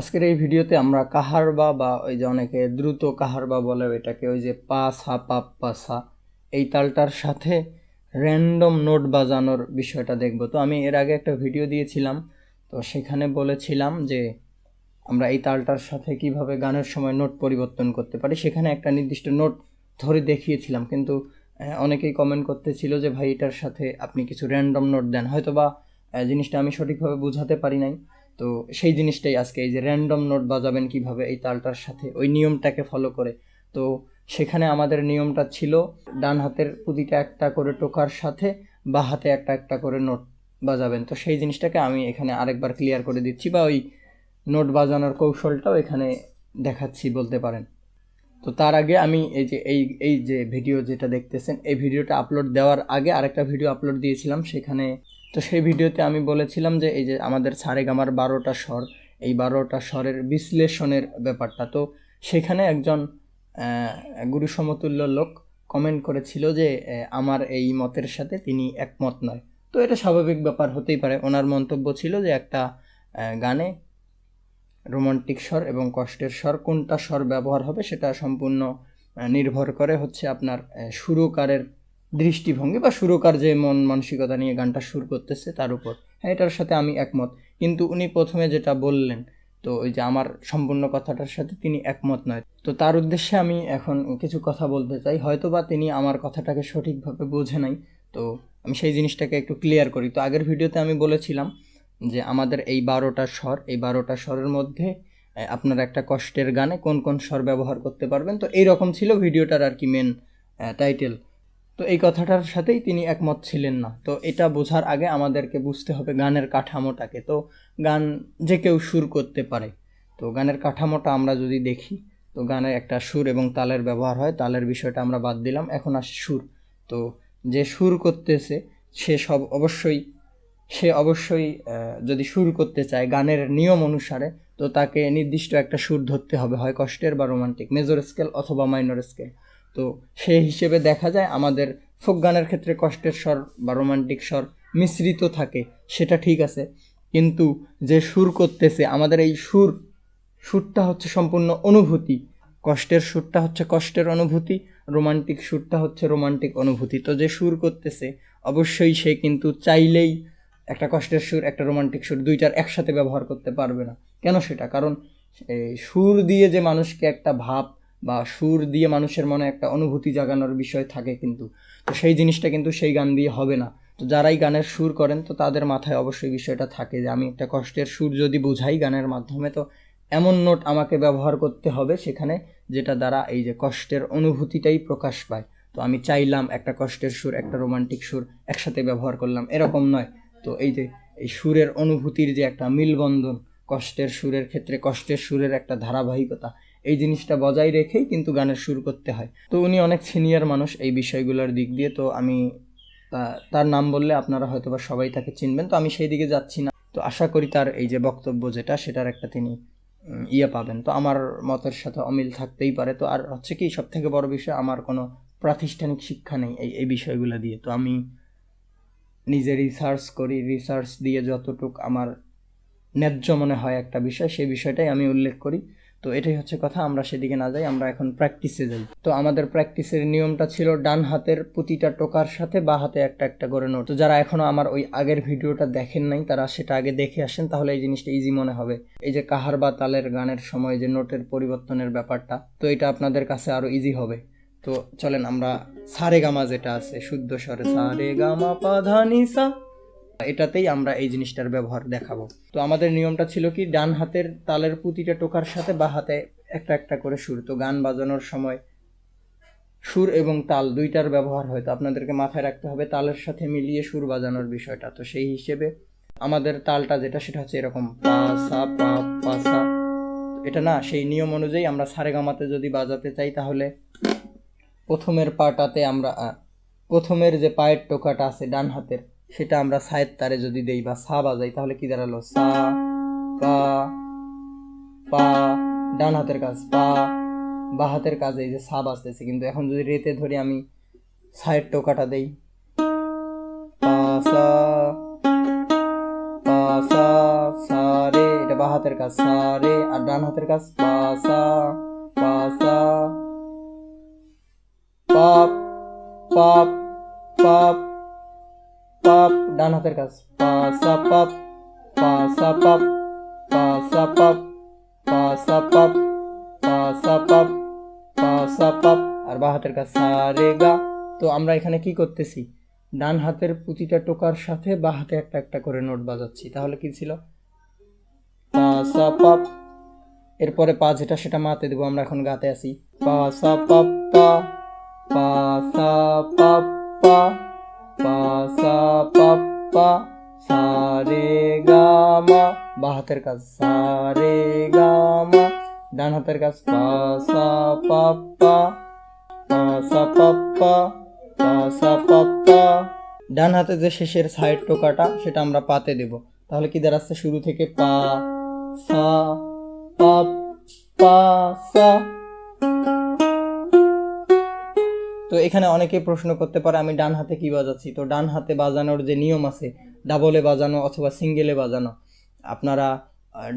আজকের এই ভিডিওতে আমরা কাহারবা বা ওই যে অনেকে দ্রুত কাহারবা বলে এটাকে, ওই যে পা সা পাপ পা সা, এই তালটার সাথে র্যান্ডম নোট বাজানোর বিষয়টা দেখব। তো আমি এর আগে একটা ভিডিও দিয়েছিলাম, তো সেখানে বলেছিলাম যে আমরা এই তালটার সাথে কিভাবে গানের সময় নোট পরিবর্তন করতে পারি। সেখানে একটা নির্দিষ্ট নোট ধরে দেখিয়েছিলাম, কিন্তু অনেকেই কমেন্ট করতেছিল যে ভাই এটার সাথে আপনি কিছু র্যান্ডম নোট দেন, হয়তো বা জিনিসটা আমি সঠিকভাবে বোঝাতে পারি নাই। তো সেই জিনিসটাই আজকে, এই যে র্যান্ডম নোট বাজাবেন কিভাবে এই তালটার সাথে, ওই নিয়মটাকে ফলো করে। তো সেখানে আমাদের নিয়মটা ছিল ডান হাতের প্রতিটা একটা করে টোকার সাথে বা হাতে একটা একটা করে নোট বাজাবেন। তো সেই জিনিসটাকে আমি এখানে আরেকবার ক্লিয়ার করে দিচ্ছি, বা ওই নোট বাজানোর কৌশলটাও এখানে দেখাচ্ছি বলতে পারেন। তো তার আগে আমি এই যে এই যে ভিডিও যেটা দেখতেছেন, এই ভিডিওটা আপলোড দেওয়ার আগে আরেকটা ভিডিও আপলোড দিয়েছিলাম সেখানে। তো সেই ভিডিওতে আমি বলেছিলাম যে এই যে আমাদের সারেগামার 12টা স্বর, এই 12টা স্বরের বিশ্লেষণের ব্যাপারটা। তো সেখানে একজন গুরু সমতুল্য লোক কমেন্ট করেছিল যে আমার এই মতের সাথে তিনি একমত নয়। তো এটা স্বাভাবিক ব্যাপার, হতেই পারে। ওনার মন্তব্য ছিল যে একটা গানে রোমান্টিক স্বর এবং কষ্টের স্বর কোনটা স্বর ব্যবহার হবে সেটা সম্পূর্ণ নির্ভর করে হচ্ছে আপনার সুরকারের দৃষ্টিভঙ্গি বা সুরকার যে মন মানসিকতা নিয়ে গানটা সুর করতেছে তার উপর। হ্যাঁ, এটার সাথে আমি একমত। কিন্তু উনি প্রথমে যেটা বললেন, তো ওই যে আমার সম্পূর্ণ কথাটার সাথে তিনি একমত নয়। তো তার উদ্দেশ্যে আমি এখন কিছু কথা বলতে চাই। হয়তো বা তিনি আমার কথাটাকে সঠিকভাবে বোঝে নাই, তো আমি সেই জিনিসটাকে একটু ক্লিয়ার করি। তো আগের ভিডিওতে আমি বলেছিলাম যে আমাদের এই 12টা স্বর, এই 12টা স্বরের মধ্যে আপনারা একটা কষ্টের গানে কোন কোন স্বর ব্যবহার করতে পারবেন। তো এইরকম ছিল ভিডিওটার আর কি মেন টাইটেল। তো এই কথাটার সাথেই তিনি একমত ছিলেন না। তো এটা বোঝার আগে আমাদেরকে বুঝতে হবে গানের কাঠামোটাকে। তো গান যে কেউ সুর করতে পারে। তো গানের কাঠামোটা আমরা যদি দেখি, তো গানে একটা সুর এবং তালের ব্যবহার হয়। তালের বিষয়টা আমরা বাদ দিলাম, এখন আসে সুর। তো যে সুর করতেছে সে অবশ্যই যদি সুর করতে চায় গানের নিয়ম অনুসারে, তো তাকে নির্দিষ্ট একটা সুর ধরতে হবে, হয় কষ্টের বা রোমান্টিক, মেজর স্কেল অথবা মাইনর স্কেল। তো সেই হিসেবে দেখা যায় আমাদের ফোক গানের ক্ষেত্রে কষ্টের স্বর বা রোমান্টিক স্বর মিশ্রিত থাকে, সেটা ঠিক আছে। কিন্তু যে সুর করতেছে, আমাদের এই সুরটা হচ্ছে সম্পূর্ণ অনুভূতি। কষ্টের সুরটা হচ্ছে কষ্টের অনুভূতি, রোমান্টিক সুরটা হচ্ছে রোমান্টিক অনুভূতি। তো যে সুর করতেছে অবশ্যই সে কিন্তু চাইলেই একটা কষ্টের সুর একটা রোমান্টিক সুর দুইটার একসাথে ব্যবহার করতে পারবে না। কেন সেটা? কারণ সুর দিয়ে যে মানুষকে একটা ভাব বা সুর দিয়ে মানুষের মনে একটা অনুভূতি জাগানোর বিষয় থাকে, কিন্তু তো সেই জিনিসটা কিন্তু সেই গান দিয়ে হবে না। তো যারাই গানের সুর করেন, তো তাদের মাথায় অবশ্যই বিষয়টা থাকে যে আমি একটা কষ্টের সুর যদি বুঝাই গানের মাধ্যমে, তো এমন নোট আমাকে ব্যবহার করতে হবে সেখানে যেটা দ্বারা এই যে কষ্টের অনুভূতিটাই প্রকাশ পায়। তো আমি চাইলাম একটা কষ্টের সুর একটা রোমান্টিক সুর একসাথে ব্যবহার করলাম, এরকম নয়। তো এই যে এই সুরের অনুভূতির যে একটা মিলবন্ধন, কষ্টের সুরের ক্ষেত্রে কষ্টের সুরের একটা ধারাবাহিকতা, এই জিনিসটা বজায় রেখেই কিন্তু গানের সুর করতে হয়। তো উনি অনেক সিনিয়র মানুষ এই বিষয়গুলোর দিক দিয়ে। তো আমি তার নাম বললে আপনারা হয়তোবা সবাই তাকে চিনবেন, তো আমি সেই দিকে যাচ্ছি না। তো আশা করি তার এই যে বক্তব্য যেটা, সেটার একটা তিনি পাবেন। তো আমার মতের সাথে অমিল থাকতেই পারে। তো আর হচ্ছে কি, সব থেকে বড় বিষয়, আমার কোনো প্রাতিষ্ঠানিক শিক্ষা নেই এই বিষয়গুলো দিয়ে। তো আমি নিজে রিসার্চ করি, রিসার্চ দিয়ে যতটুক আমার ন্যায্য মনে হয় একটা বিষয়, সেই বিষয়টাই আমি উল্লেখ করি। তো এটাই হচ্ছে কথা, আমরা সেদিকে না যাই, আমরা এখন প্র্যাকটিসে যাই। তো আমাদের প্র্যাকটিসের নিয়মটা ছিল ডান হাতের প্রতিটা টোকার সাথে বা হাতে একটা একটা করে নোট। তো যারা এখনও আমার ওই আগের ভিডিওটা দেখেন নাই, তারা সেটা আগে দেখে আসেন, তাহলে এই জিনিসটা ইজি মনে হবে। এই যে কাহার বা তালের গানের সময় যে নোটের পরিবর্তনের ব্যাপারটা, তো এটা আপনাদের কাছে আরও ইজি হবে। তো চলেন আমরা সারেগামা যেটা আছে শুদ্ধ স্বরে, সারেগামা পা ধা নি সা, এটাতেই আমরা এই জিনিসটার ব্যবহার দেখাবো। তো আমাদের নিয়মটা ছিল কি, ডান হাতের তালের প্রতিটা টোকার সাথে বা হাতে একটা একটা করে সুর। তো গান বাজানোর সময় সুর এবং তাল দুইটার ব্যবহার হয়, তো আপনাদেরকে মাথায় রাখতে হবে তালের সাথে মিলিয়ে সুর বাজানোর বিষয়টা। তো সেই হিসেবে আমাদের তালটা যেটা, সেটা হচ্ছে এরকম পা সা পা পা সা। এটা না, সেই নিয়ম অনুযায়ী আমরা সারেগামাতে যদি বাজাতে চাই, তাহলে প্রথমের পাটাতে আমরা প্রথমের যে পায়ের টোকাটা আছে ডান হাতের, সেটা আমরা সায়ের তারে যদি দেই বা সা বাজাই, তাহলে কি দাঁড়ালো? সা পা পা, ডান হাতের কাজ পা, বা হাতের কাজে এই যে সা বাজতেছে। কিন্তু এখন যদি রেতে ধরি, আমি সায়ের টোকাটা দেই পা সা পা সা সা রে, এটা বাঁ হাতের কাজ সা রে, আর ডান হাতের কাজ পা সা পাপ পাপ পাপ পাপ, ডান হাতের কাজ পা সা পাপ পা সা পাপ পা সা পাপ পা সা পাপ পা সা পাপ পা সা পাপ, আর বাঁ হাতের কাজ সা রে গা। তো আমরা এখানে কি করতেছি, ডান হাতের প্রতিটা টোকার সাথে বাঁ হাতে একটা একটা করে নোট বাজাচ্ছি। তাহলে কি ছিল পা সা পাপ, এরপরে পা যেটা সেটা মাতে দেবো, আমরা এখন গাতে আসি পা সা পাপ পা পা সা পাপ পা পা সা পাপ পা সা রে গা মা, বাঁ হাতের কাজ সা রে গা মা, ডান হাতের কাজ পা সা পাপ পা পা সা পাপ পা পা সা পাপ পা। ডান হাতে যে শেষের সাইড টোকাটা সেটা আমরা পাতে দেব। তাহলে কি দাঁড়াচ্ছে, শুরু থেকে পা সা পাপ পা সা। তো এখানে অনেকে প্রশ্ন করতে পারে আমি ডান হাতে কি বাজাচ্ছি। তো ডান হাতে বাজানোর যে নিয়ম আছে, ডাবলে বাজানো অথবা সিঙ্গেলে বাজানো, আপনারা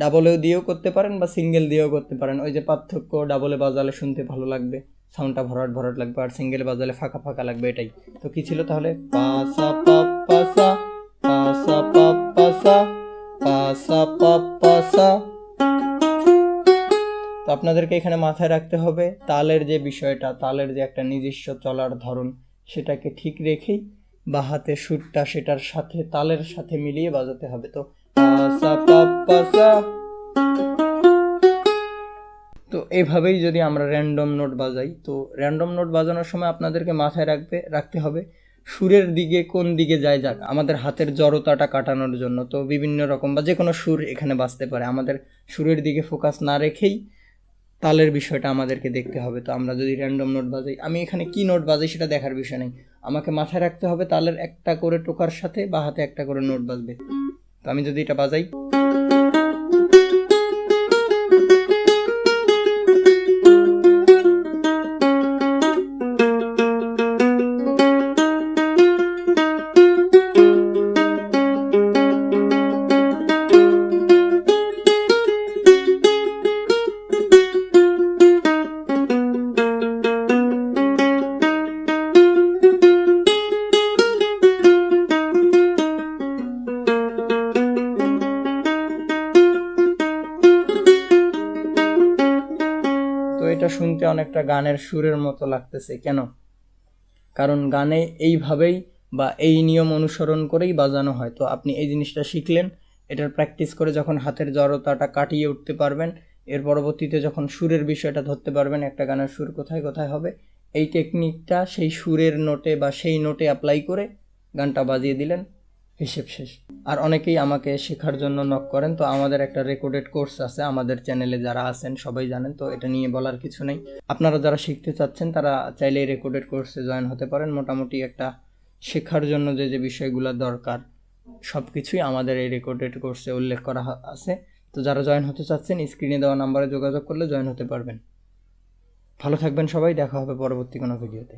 ডাবলেও দিয়েও করতে পারেন বা সিঙ্গেল দিয়েও করতে পারেন। ওই যে পার্থক্য, ডাবলে বাজালে শুনতে ভালো লাগবে, সাউন্ডটা ভরাট ভরাট লাগবে, আর সিঙ্গেলে বাজালে ফাঁকা ফাঁকা লাগবে, এটাই। তো কি ছিল তাহলে পা সা পাপ পা সা পা সা পাপ পা সা পা সা পাপ পা সা। তো আপনাদেরকে এখানে মাথায় রাখতে হবে তালের যে বিষয়টা, তালের যে একটা নিজস্ব চলার ধরন, সেটাকে ঠিক রেখেই বাঁ হাতে সুরটা সেটার সাথে তালের সাথে মিলিয়ে বাজাতে হবে। তো পা সা পাপ পা সা। তো এইভাবেই যদি আমরা র্যান্ডম নোট বাজাই, তো র্যান্ডম নোট বাজানোর সময় আপনাদেরকে মাথায় রাখতে হবে সুরের দিকে কোন দিকে যায় যাক, আমাদের হাতের জড়তাটা কাটানোর জন্য। তো বিভিন্ন রকম বা যে কোনো সুর এখানে বাজতে পারে, আমাদের সুরের দিকে ফোকাস না রেখেই তালের বিষয়টা আমাদেরকে দেখতে হবে। তো আমরা যদি র্যান্ডম নোট বাজাই, আমি এখানে কি নোট বাজাই সেটা দেখার বিষয় নেই, আমাকে মাথায় রাখতে হবে তালের একটা করে টোকার সাথে বা হাতে একটা করে নোট বাজবে। তো আমি যদি এটা বাজাই, এটা শুনতে অনেকটা গানের সুরের মতো লাগতেছে। কেন? কারণ গানে এইভাবেই বা এই নিয়ম অনুসরণ করেই বাজানো হয়। তো আপনি এই জিনিসটা শিখলেন, এটার প্র্যাকটিস করে যখন হাতের জড়তাটা কাটিয়ে উঠতে পারবেন, এর পরবর্তীতে যখন সুরের বিষয়টা ধরতে পারবেন, একটা গানের সুর কোথায় কোথায় হবে, এই টেকনিকটা সেই সুরের নোটে বা সেই নোটে অ্যাপ্লাই করে গানটা বাজিয়ে দিলেন, হিসেব শেষ। আর অনেকেই আমাকে শেখার জন্য নক করেন। তো আমাদের একটা রেকর্ডেড কোর্স আছে, আমাদের চ্যানেলে যারা আছেন সবাই জানেন, তো এটা নিয়ে বলার কিছু নেই। আপনারা যারা শিখতে চাচ্ছেন তারা চাইলে এই রেকর্ডেড কোর্সে জয়েন হতে পারেন। মোটামুটি একটা শেখার জন্য যে যে বিষয়গুলো দরকার সব কিছুই আমাদের এই রেকর্ডেড কোর্সে উল্লেখ করা আছে। তো যারা জয়েন হতে চাচ্ছেন স্ক্রিনে দেওয়া নাম্বারে যোগাযোগ করলে জয়েন হতে পারবেন। ভালো থাকবেন সবাই, দেখা হবে পরবর্তী কোনো ভিডিওতে।